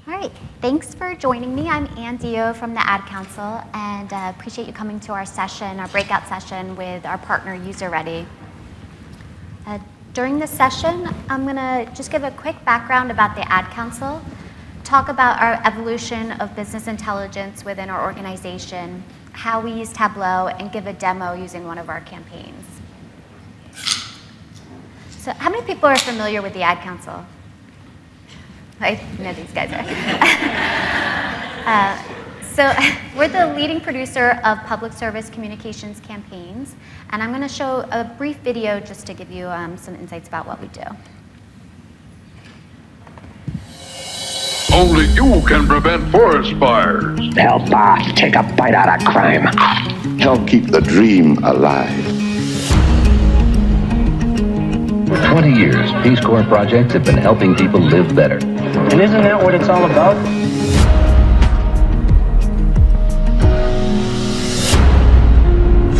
All right, thanks for joining me. I'm Ann Dio from the Ad Council, and appreciate you coming to our session, our breakout session with our partner UserReady. During this session, I'm gonna just give a quick background about the Ad Council, talk about our evolution of business intelligence within our organization, how we use Tableau, and give a demo using one of our campaigns. So how many people are familiar with the Ad Council? I know these guys are. So we're the leading producer of public service communications campaigns, and I'm going to show a brief video just to give you some insights about what we do. Only you can prevent forest fires. Help take a bite out of crime. Help keep the dream alive. For 20 years, Peace Corps projects have been helping people live better. And isn't that what it's all about?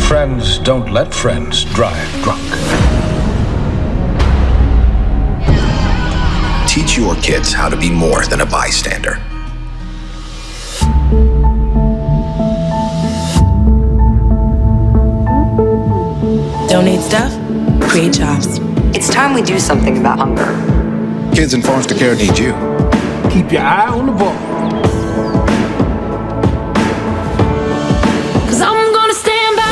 Friends don't let friends drive drunk. Teach your kids how to be more than a bystander. Donate stuff, create jobs. It's time we do something about hunger. Kids in foster care need you. Keep your eye on the ball. Cause I'm gonna stand by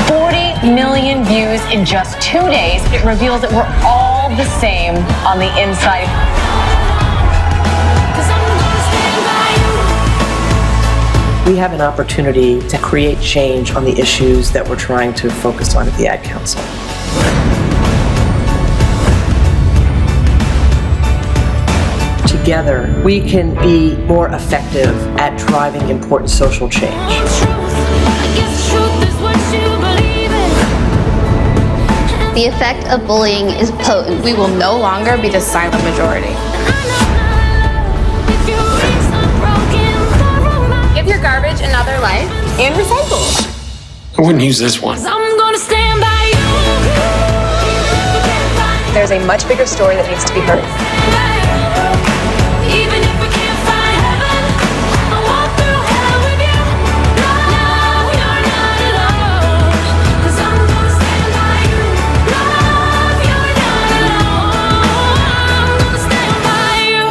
you. 40 million views in just 2 days. It reveals that we're all the same on the inside. We have an opportunity to create change on the issues that we're trying to focus on at the Ad Council. Together, we can be more effective at driving important social change. The effect of bullying is potent. We will no longer be the silent majority. Give your garbage another life and recycle. I wouldn't use this one. I'm gonna stand by you. There's a much bigger story that needs to be heard. Even if we can't find heaven, I'll walk through hell with you. Love, you're not alone. 'Cause I'm gonna stand by you. Love, you're not alone. I'm gonna stand by you.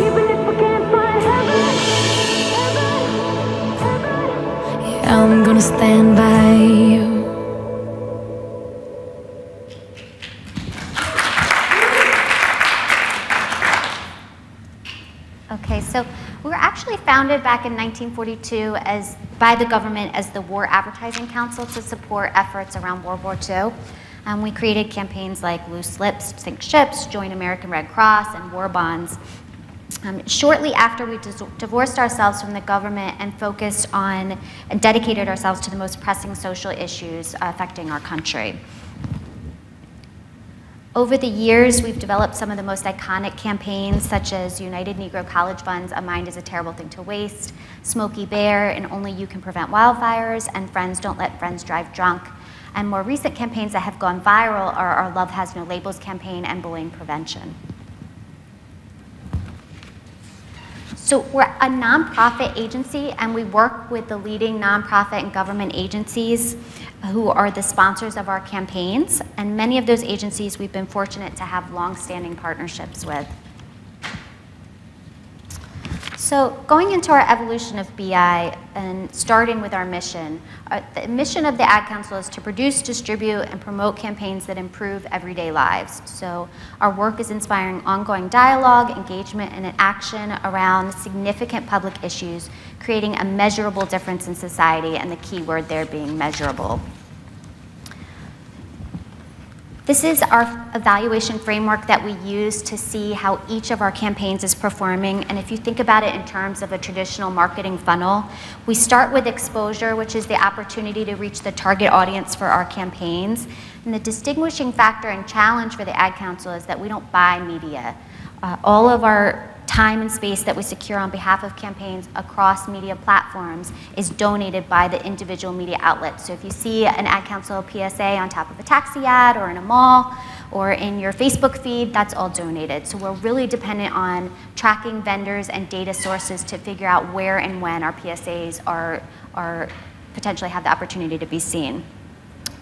Even if we can't find heaven, yeah, I'm gonna stand by you. Okay, so we were actually founded back in 1942 by the government as the War Advertising Council to support efforts around World War II. We created campaigns like Loose Lips, Sink Ships, Join American Red Cross, and War Bonds. Shortly after we divorced ourselves from the government and focused on and dedicated ourselves to the most pressing social issues affecting our country. Over the years, we've developed some of the most iconic campaigns, such as United Negro College Fund's A Mind is a Terrible Thing to Waste, Smokey Bear, and Only You Can Prevent Wildfires, and Friends Don't Let Friends Drive Drunk. And more recent campaigns that have gone viral are our Love Has No Labels campaign and bullying prevention. So we're a nonprofit agency, and we work with the leading nonprofit and government agencies who are the sponsors of our campaigns, and many of those agencies we've been fortunate to have long-standing partnerships with. So going into our evolution of BI and starting with our mission, the mission of the Ad Council is to produce, distribute, and promote campaigns that improve everyday lives. So our work is inspiring ongoing dialogue, engagement, and action around significant public issues, creating a measurable difference in society, and the key word there being measurable. This is our evaluation framework that we use to see how each of our campaigns is performing. And if you think about it in terms of a traditional marketing funnel, we start with exposure, which is the opportunity to reach the target audience for our campaigns. And the distinguishing factor and challenge for the Ad Council is that we don't buy media. All of our time and space that we secure on behalf of campaigns across media platforms is donated by the individual media outlets. So if you see an ad council PSA on top of a taxi ad or in a mall or in your Facebook feed, that's all donated. So we're really dependent on tracking vendors and data sources to figure out where and when our PSAs are potentially have the opportunity to be seen.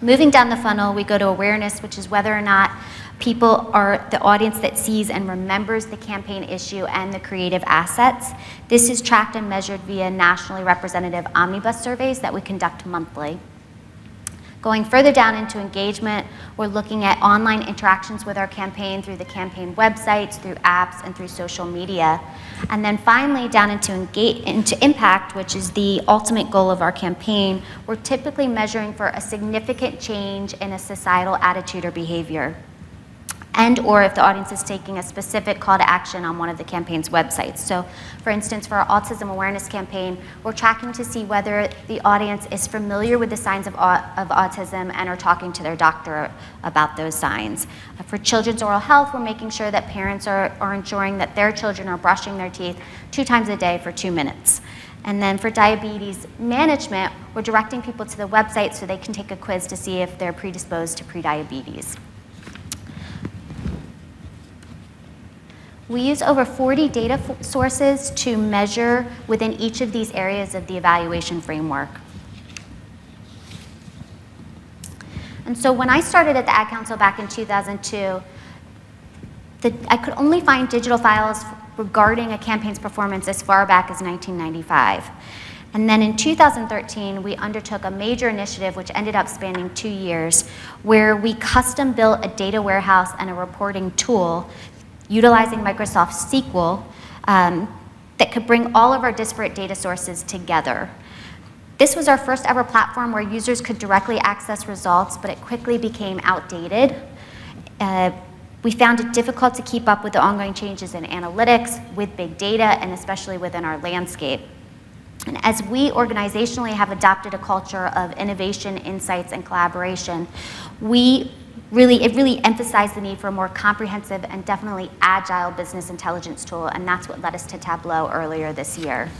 Moving down the funnel, we go to awareness, which is whether or not people are the audience that sees and remembers the campaign issue and the creative assets. This is tracked and measured via nationally representative omnibus surveys that we conduct monthly. Going further down into engagement, we're looking at online interactions with our campaign through the campaign websites, through apps, and through social media. And then finally, down into impact, which is the ultimate goal of our campaign, we're typically measuring for a significant change in a societal attitude or behavior, and or if the audience is taking a specific call to action on one of the campaign's websites. So for instance, for our autism awareness campaign, we're tracking to see whether the audience is familiar with the signs of autism and are talking to their doctor about those signs. For children's oral health, we're making sure that parents are ensuring that their children are brushing their teeth 2 times a day for 2 minutes. And then for diabetes management, we're directing people to the website so they can take a quiz to see if they're predisposed to prediabetes. We use over 40 data sources to measure within each of these areas of the evaluation framework. And so when I started at the Ad Council back in 2002, I could only find digital files regarding a campaign's performance as far back as 1995. And then in 2013, we undertook a major initiative which ended up spanning 2 years, where we custom built a data warehouse and a reporting tool utilizing Microsoft SQL that could bring all of our disparate data sources together. This was our first ever platform where users could directly access results, but it quickly became outdated. We found it difficult to keep up with the ongoing changes in analytics, with big data, and especially within our landscape. And as we organizationally have adopted a culture of innovation, insights, and collaboration, it really emphasized the need for a more comprehensive and definitely agile business intelligence tool, and that's what led us to Tableau earlier this year.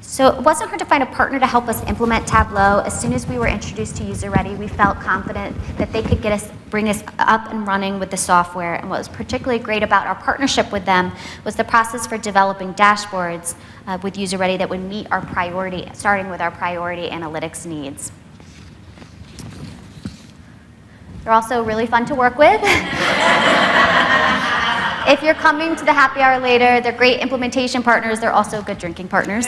So it wasn't hard to find a partner to help us implement Tableau. As soon as we were introduced to UserReady, we felt confident that they could bring us up and running with the software. And what was particularly great about our partnership with them was the process for developing dashboards with UserReady that would meet our priority, starting with our priority analytics needs. They're also really fun to work with. If you're coming to the happy hour later, they're great implementation partners. They're also good drinking partners.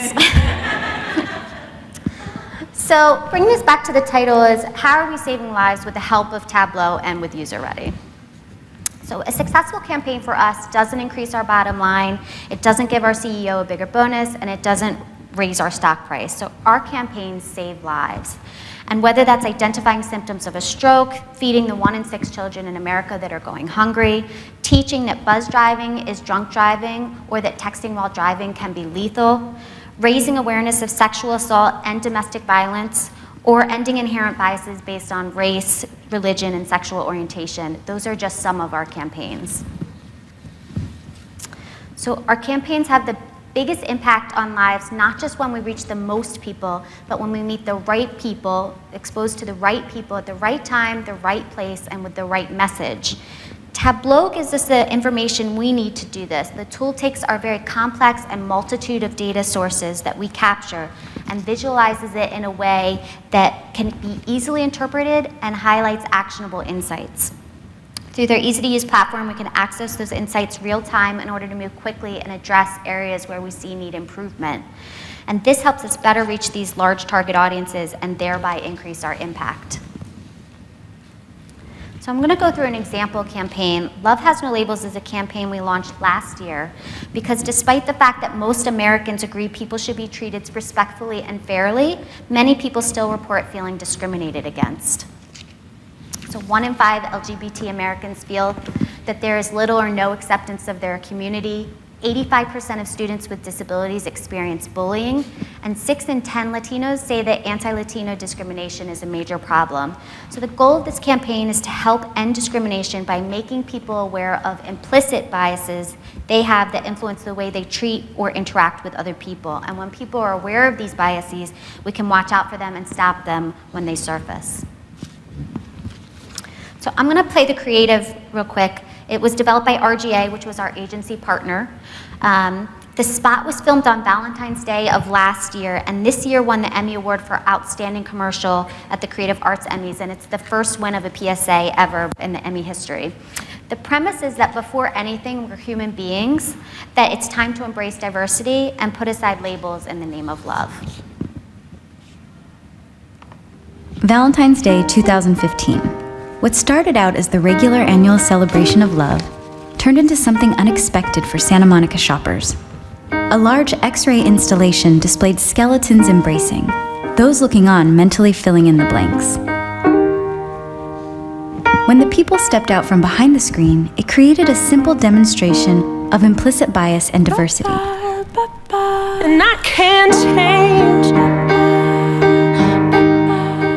So bringing this back to the title is, how are we saving lives with the help of Tableau and with UserReady? So a successful campaign for us doesn't increase our bottom line, it doesn't give our CEO a bigger bonus, and it doesn't raise our stock price. So our campaigns save lives. And whether that's identifying symptoms of a stroke, feeding the 1 in 6 children in America that are going hungry, teaching that buzz driving is drunk driving, or that texting while driving can be lethal, raising awareness of sexual assault and domestic violence, or ending inherent biases based on race, religion, and sexual orientation. Those are just some of our campaigns. So our campaigns have the biggest impact on lives, not just when we reach the most people, but when we meet the right people, exposed to the right people at the right time, the right place, and with the right message. Tableau gives us the information we need to do this. The tool takes our very complex and multitude of data sources that we capture and visualizes it in a way that can be easily interpreted and highlights actionable insights. Through their easy-to-use platform, we can access those insights real time in order to move quickly and address areas where we need improvement. And this helps us better reach these large target audiences and thereby increase our impact. So I'm going to go through an example campaign. Love Has No Labels is a campaign we launched last year because despite the fact that most Americans agree people should be treated respectfully and fairly, many people still report feeling discriminated against. So 1 in 5 LGBT Americans feel that there is little or no acceptance of their community, 85% of students with disabilities experience bullying, and 6 in 10 Latinos say that anti-Latino discrimination is a major problem. So the goal of this campaign is to help end discrimination by making people aware of implicit biases they have that influence the way they treat or interact with other people. And when people are aware of these biases, we can watch out for them and stop them when they surface. So I'm gonna play the creative real quick. It was developed by RGA, which was our agency partner. The spot was filmed on Valentine's Day of last year, and this year won the Emmy Award for Outstanding Commercial at the Creative Arts Emmys, and it's the first win of a PSA ever in the Emmy history. The premise is that before anything, we're human beings, that it's time to embrace diversity and put aside labels in the name of love. Valentine's Day 2015. What started out as the regular annual celebration of love turned into something unexpected for Santa Monica shoppers. A large X-ray installation displayed skeletons embracing, those looking on mentally filling in the blanks. When the people stepped out from behind the screen, it created a simple demonstration of implicit bias and diversity. And I can't change.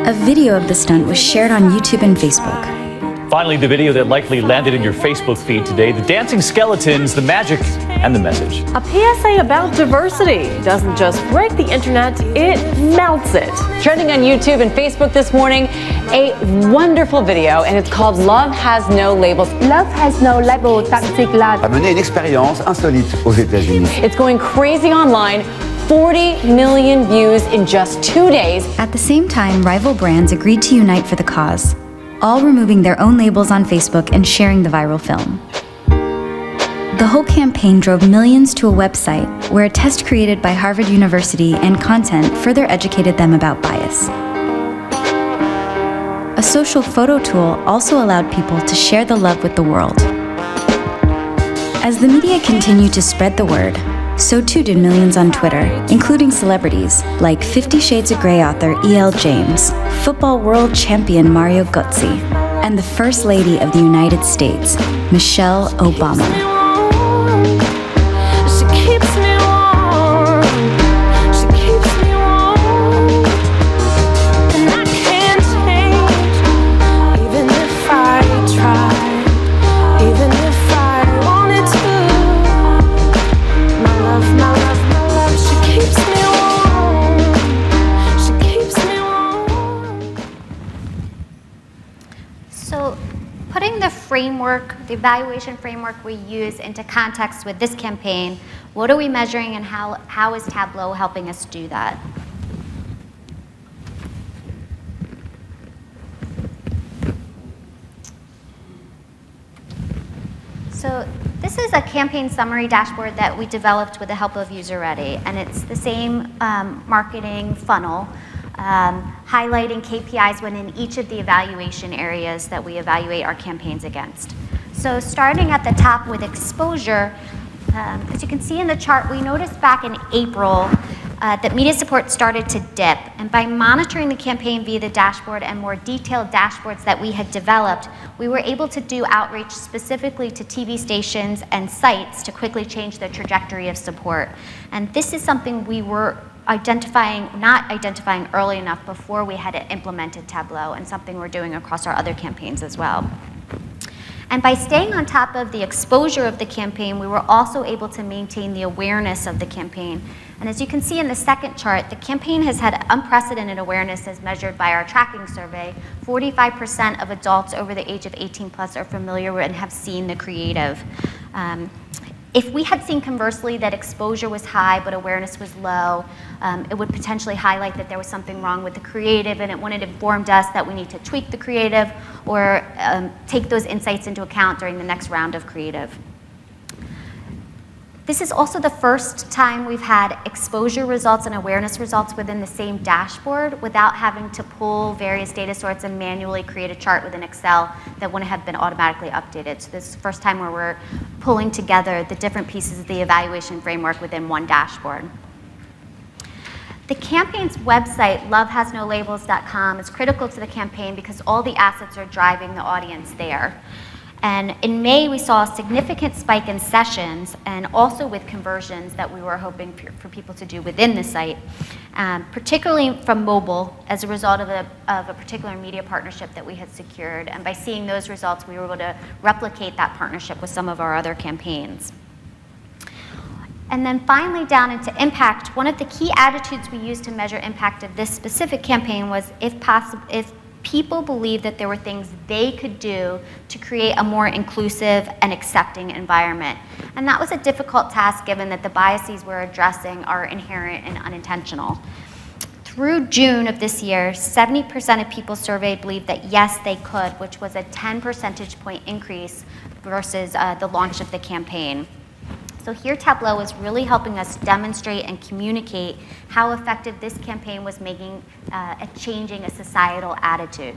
A video of the stunt was shared on YouTube and Facebook. Finally, the video that likely landed in your Facebook feed today, the dancing skeletons, the magic, and the message. A PSA about diversity doesn't just break the internet, it melts it. Trending on YouTube and Facebook this morning, a wonderful video, and it's called Love Has No Labels. Love has no label, toxic love. A mené une expérience insolite aux États-Unis. It's going crazy online. 40 million views in just 2 days. At the same time, rival brands agreed to unite for the cause, all removing their own labels on Facebook and sharing the viral film. The whole campaign drove millions to a website where a test created by Harvard University and content further educated them about bias. A social photo tool also allowed people to share the love with the world. As the media continued to spread the word, so too did millions on Twitter, including celebrities like 50 Shades of Grey author E.L. James, football world champion Mario Götze, and the First Lady of the United States, Michelle Obama. She keeps me warm. She keeps me warm. And I can't change, even if I try, even if I wanted to. My love, my love, my love, she keeps me warm. She keeps me warm. So putting the framework, the evaluation framework we use into context with this campaign, what are we measuring and how is Tableau helping us do that? So this is a campaign summary dashboard that we developed with the help of UserReady, and it's the same marketing funnel, highlighting KPIs within each of the evaluation areas that we evaluate our campaigns against. So starting at the top with exposure, as you can see in the chart, we noticed back in April that media support started to dip, and by monitoring the campaign via the dashboard and more detailed dashboards that we had developed, we were able to do outreach specifically to TV stations and sites to quickly change the trajectory of support. And this is something we were not identifying early enough before we had implemented Tableau, and something we're doing across our other campaigns as well. And by staying on top of the exposure of the campaign, we were also able to maintain the awareness of the campaign. And as you can see in the second chart, the campaign has had unprecedented awareness as measured by our tracking survey. 45% of adults over the age of 18 plus are familiar with and have seen the creative. If we had seen conversely that exposure was high but awareness was low, it would potentially highlight that there was something wrong with the creative, and it would have informed us that we need to tweak the creative or take those insights into account during the next round of creative. This is also the first time we've had exposure results and awareness results within the same dashboard without having to pull various data sources and manually create a chart within Excel that wouldn't have been automatically updated. So this is the first time where we're pulling together the different pieces of the evaluation framework within one dashboard. The campaign's website, lovehasnolabels.com, is critical to the campaign because all the assets are driving the audience there. And in May, we saw a significant spike in sessions and also with conversions that we were hoping for people to do within the site, particularly from mobile as a result of a particular media partnership that we had secured. And by seeing those results, we were able to replicate that partnership with some of our other campaigns. And then finally, down into impact, one of the key attitudes we used to measure impact of this specific campaign was if people believed that there were things they could do to create a more inclusive and accepting environment. And that was a difficult task given that the biases we're addressing are inherent and unintentional. Through June of this year, 70% of people surveyed believed that yes, they could, which was a 10 percentage point increase versus the launch of the campaign. So here Tableau is really helping us demonstrate and communicate how effective this campaign was making changing a societal attitude.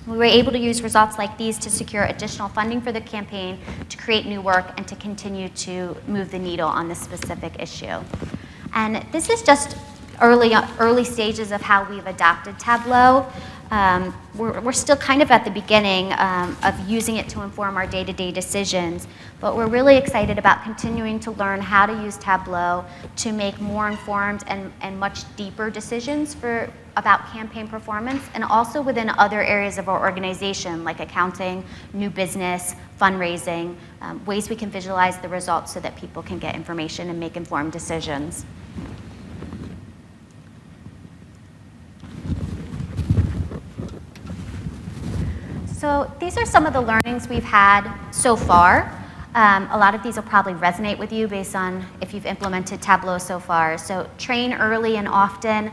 We were able to use results like these to secure additional funding for the campaign, to create new work, and to continue to move the needle on this specific issue. And this is just early stages of how we've adopted Tableau. We're still kind of at the beginning of using it to inform our day-to-day decisions, but we're really excited about continuing to learn how to use Tableau to make more informed and much deeper decisions about campaign performance, and also within other areas of our organization like accounting, new business, fundraising, ways we can visualize the results so that people can get information and make informed decisions. So these are some of the learnings we've had so far. A lot of these will probably resonate with you based on if you've implemented Tableau so far. So train early and often.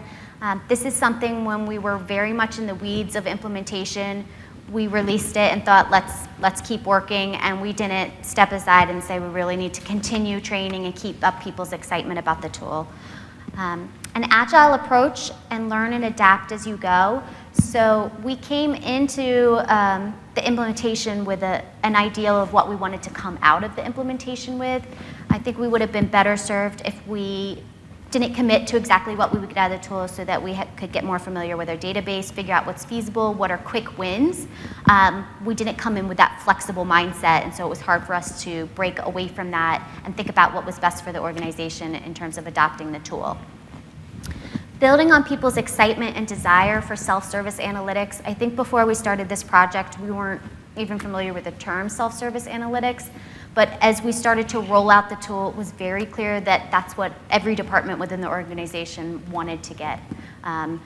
This is something when we were very much in the weeds of implementation, we released it and thought, let's keep working, and we didn't step aside and say we really need to continue training and keep up people's excitement about the tool. An agile approach and learn and adapt as you go. So we came into the implementation with an ideal of what we wanted to come out of the implementation with. I think we would have been better served if we didn't commit to exactly what we would get out of the tool so that we could get more familiar with our database, figure out what's feasible, what are quick wins. We didn't come in with that flexible mindset, and so it was hard for us to break away from that and think about what was best for the organization in terms of adopting the tool. Building on people's excitement and desire for self-service analytics, I think before we started this project, we weren't even familiar with the term self-service analytics, but as we started to roll out the tool, it was very clear that that's what every department within the organization wanted to get.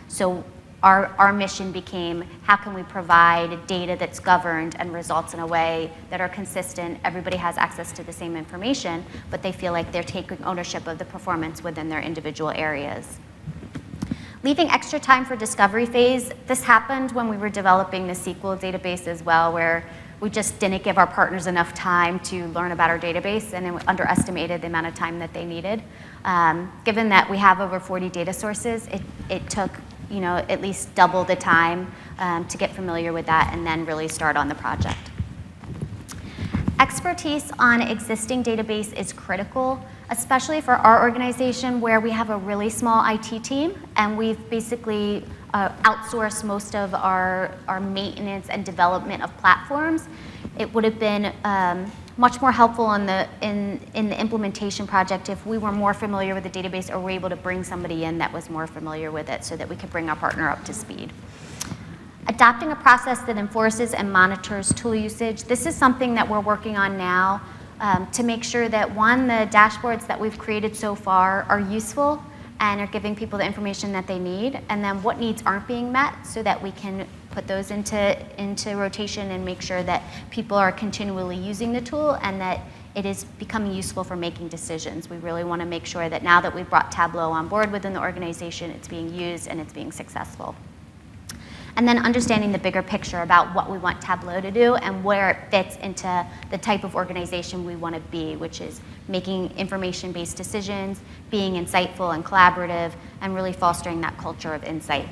So our mission became, how can we provide data that's governed and results in a way that are consistent, everybody has access to the same information, but they feel like they're taking ownership of the performance within their individual areas. Leaving extra time for discovery phase, this happened when we were developing the SQL database as well, where we just didn't give our partners enough time to learn about our database and then underestimated the amount of time that they needed. Given that we have over 40 data sources, it took at least double the time to get familiar with that and then really start on the project. Expertise on existing database is critical, especially for our organization where we have a really small IT team and we've basically outsourced most of our maintenance and development of platforms. It would have been much more helpful in the implementation project if we were more familiar with the database or were able to bring somebody in that was more familiar with it so that we could bring our partner up to speed. Adopting a process that enforces and monitors tool usage. This is something that we're working on now to make sure that, one, the dashboards that we've created so far are useful and are giving people the information that they need, and then what needs aren't being met so that we can put those into rotation and make sure that people are continually using the tool and that it is becoming useful for making decisions. We really want to make sure that now that we've brought Tableau on board within the organization, it's being used and it's being successful. And then understanding the bigger picture about what we want Tableau to do and where it fits into the type of organization we want to be, which is making information-based decisions, being insightful and collaborative, and really fostering that culture of insight.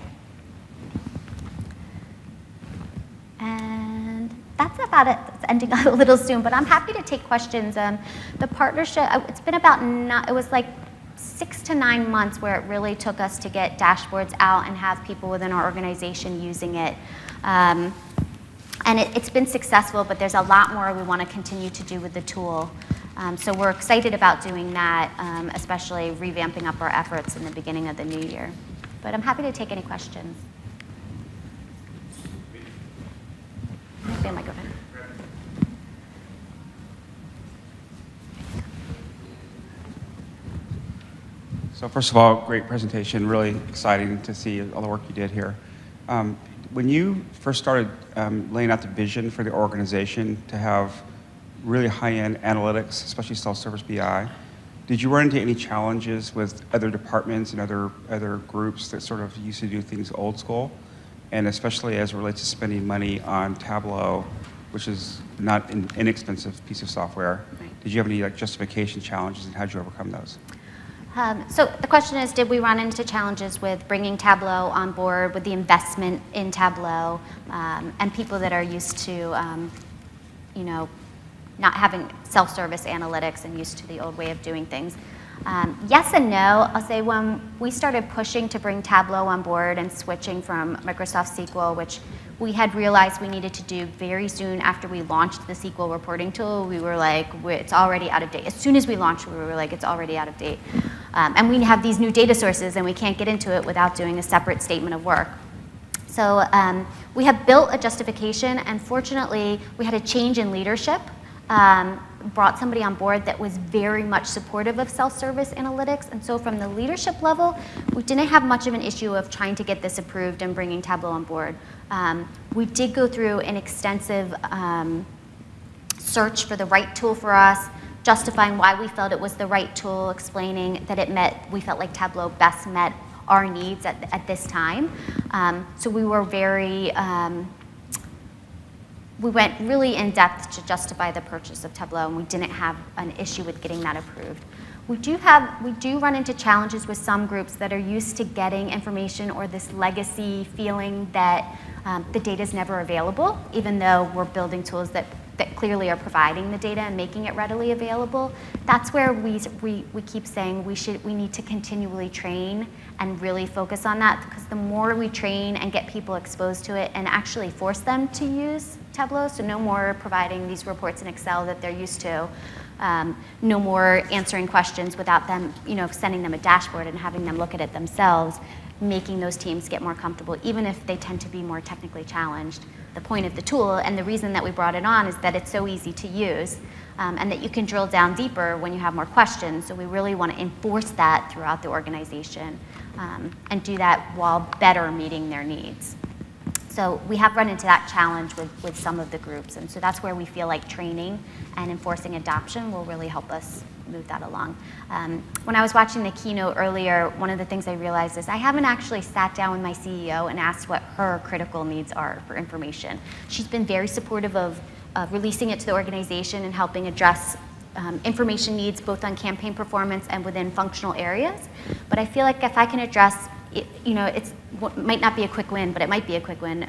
And that's about it. It's ending a little soon, but I'm happy to take questions. The partnership, it's been it was like 6 to 9 months where it really took us to get dashboards out and have people within our organization using it. And it's been successful, but there's a lot more we want to continue to do with the tool. So we're excited about doing that, especially revamping up our efforts in the beginning of the new year. But I'm happy to take any questions. Maybe I might go ahead. So first of all, great presentation, really exciting to see all the work you did here. When you first started laying out the vision for the organization to have really high-end analytics, especially self-service BI, did you run into any challenges with other departments and other groups that sort of used to do things old school? And especially as it relates to spending money on Tableau, which is not an inexpensive piece of software. Right. Did you have any justification challenges, and how did you overcome those? So the question is, did we run into challenges with bringing Tableau on board, with the investment in Tableau, and people that are used to, not having self-service analytics and used to the old way of doing things? Yes and no. I'll say when we started pushing to bring Tableau on board and switching from Microsoft SQL, which we had realized we needed to do very soon after we launched the SQL reporting tool, we were like, it's already out of date. As soon as we launched, we were like, it's already out of date. And we have these new data sources, and we can't get into it without doing a separate statement of work. So we have built a justification, and fortunately, we had a change in leadership. Brought somebody on board that was very much supportive of self-service analytics. And so from the leadership level, we didn't have much of an issue of trying to get this approved and bringing Tableau on board. We did go through an extensive search for the right tool for us, justifying why we felt it was the right tool, explaining that we felt like Tableau best met our needs at this time. So we were we went really in depth to justify the purchase of Tableau, and we didn't have an issue with getting that approved. We do run into challenges with some groups that are used to getting information or this legacy feeling that the data is never available, even though we're building tools that clearly are providing the data and making it readily available. That's where we keep saying we need to continually train and really focus on that, because the more we train and get people exposed to it and actually force them to use Tableau, so no more providing these reports in Excel that they're used to, no more answering questions without them, sending them a dashboard and having them look at it themselves, making those teams get more comfortable, even if they tend to be more technically challenged. The point of the tool and the reason that we brought it on is that it's so easy to use, and that you can drill down deeper when you have more questions. So we really want to enforce that throughout the organization, and do that while better meeting their needs. So we have run into that challenge with some of the groups, and so that's where we feel like training and enforcing adoption will really help us move that along. When I was watching the keynote earlier, one of the things I realized is I haven't actually sat down with my CEO and asked what her critical needs are for information. She's been very supportive of releasing it to the organization and helping address information needs both on campaign performance and within functional areas. But I feel like if I can address it might not be a quick win, but it might be a quick win.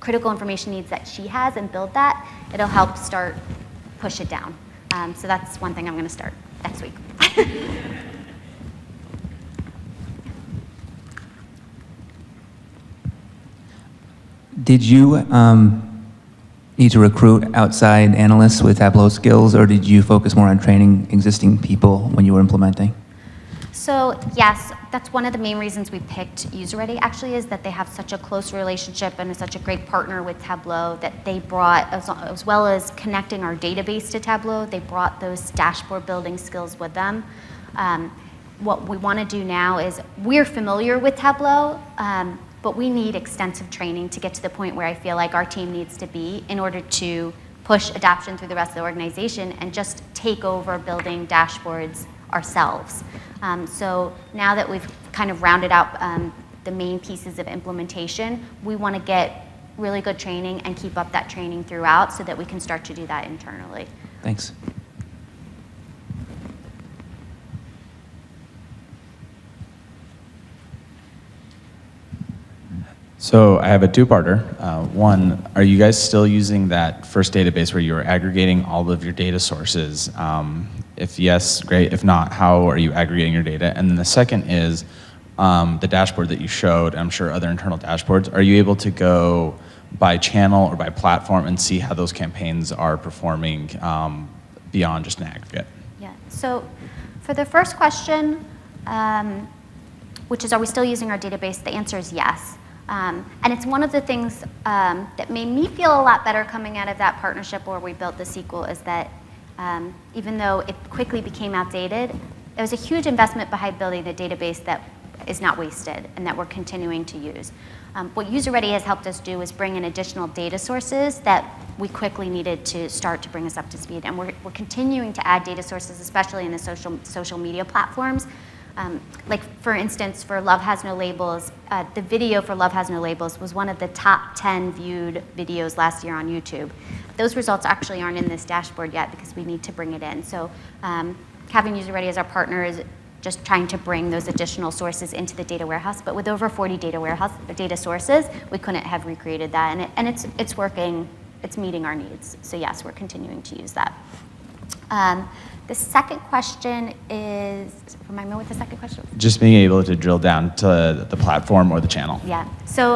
Critical information needs that she has and build that, it'll help push it down. So that's one thing I'm going to start next week. Did you need to recruit outside analysts with Tableau skills, or did you focus more on training existing people when you were implementing? So yes, that's one of the main reasons we picked UserReady actually, is that they have such a close relationship and is such a great partner with Tableau that they brought, as well as connecting our database to Tableau, they brought those dashboard building skills with them. What we want to do now is, we're familiar with Tableau, but we need extensive training to get to the point where I feel like our team needs to be in order to push adoption through the rest of the organization and just take over building dashboards ourselves. So now that we've kind of rounded out the main pieces of implementation, we want to get really good training and keep up that training throughout so that we can start to do that internally. Thanks. So I have a two-parter. One, are you guys still using that first database where you were aggregating all of your data sources? If yes, great. If not, how are you aggregating your data? And then the second is the dashboard that you showed, I'm sure other internal dashboards. Are you able to go by channel or by platform and see how those campaigns are performing beyond just an aggregate? Yeah, so for the first question, which is, are we still using our database? The answer is yes. And it's one of the things that made me feel a lot better coming out of that partnership where we built the sequel is that even though it quickly became outdated, there was a huge investment behind building the database that is not wasted and that we're continuing to use. What UserReady has helped us do is bring in additional data sources that we quickly needed to start to bring us up to speed. And we're continuing to add data sources, especially in the social media platforms. Like, for instance, for Love Has No Labels, the video for Love Has No Labels was one of the top 10 viewed videos last year on YouTube. Those results actually aren't in this dashboard yet because we need to bring it in. So having UserReady as our partner is just trying to bring those additional sources into the data warehouse. But with over 40 data sources, we couldn't have recreated that. And it's working, it's meeting our needs. So yes, we're continuing to use that. The second question is, remind me what the second question was? Just being able to drill down to the platform or the channel. Yeah, so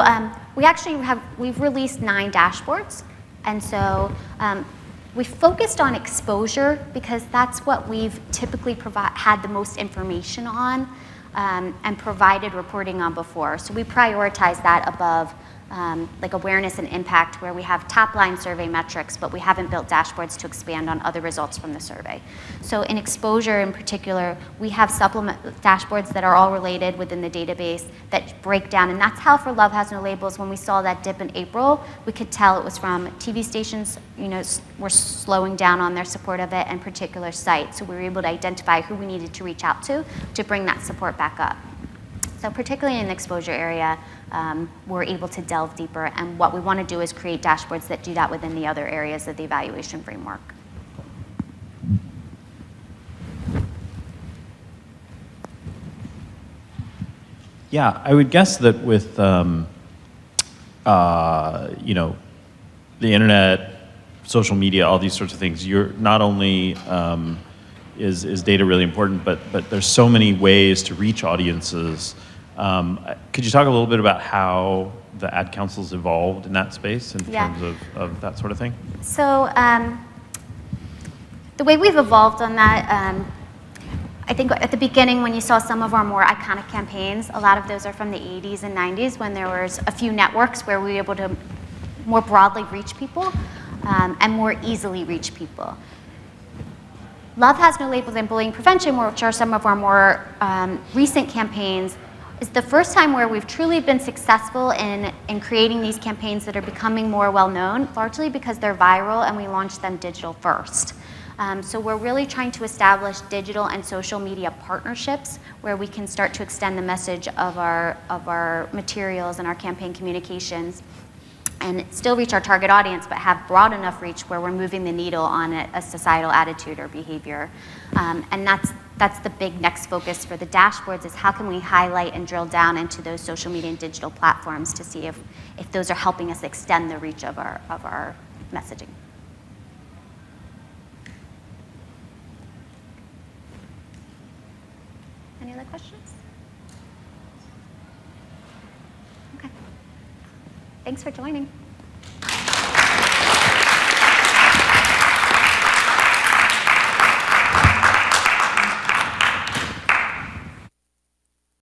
we've released 9 dashboards. And so we focused on exposure because that's what we've typically had the most information on and provided reporting on before. So we prioritize that above like awareness and impact, where we have top-line survey metrics, but we haven't built dashboards to expand on other results from the survey. So in exposure in particular, we have supplement dashboards that are all related within the database that break down, and that's how for Love Has No Labels, when we saw that dip in April, we could tell it was from TV stations, were slowing down on their support of it, and particular sites. So we were able to identify who we needed to reach out to bring that support back up. So particularly in the exposure area, we're able to delve deeper, and what we want to do is create dashboards that do that within the other areas of the evaluation framework. Yeah, I would guess that with the internet, social media, all these sorts of things, you're not only is data really important, but there's so many ways to reach audiences. Could you talk a little bit about how the ad council's evolved in that space in terms of that sort of thing? So the way we've evolved on that, I think at the beginning when you saw some of our more iconic campaigns, a lot of those are from the 80s and 90s when there was a few networks where we were able to more broadly reach people and more easily reach people. Love Has No Labels and Bullying Prevention, which are some of our more recent campaigns, is the first time where we've truly been successful in creating these campaigns that are becoming more well-known, largely because they're viral and we launched them digital first. So we're really trying to establish digital and social media partnerships where we can start to extend the message of our materials and our campaign communications and still reach our target audience, but have broad enough reach where we're moving the needle on a societal attitude or behavior. And that's the big next focus for the dashboards, is how can we highlight and drill down into those social media and digital platforms to see if those are helping us extend the reach of our messaging. Any other questions? Okay. Thanks for joining.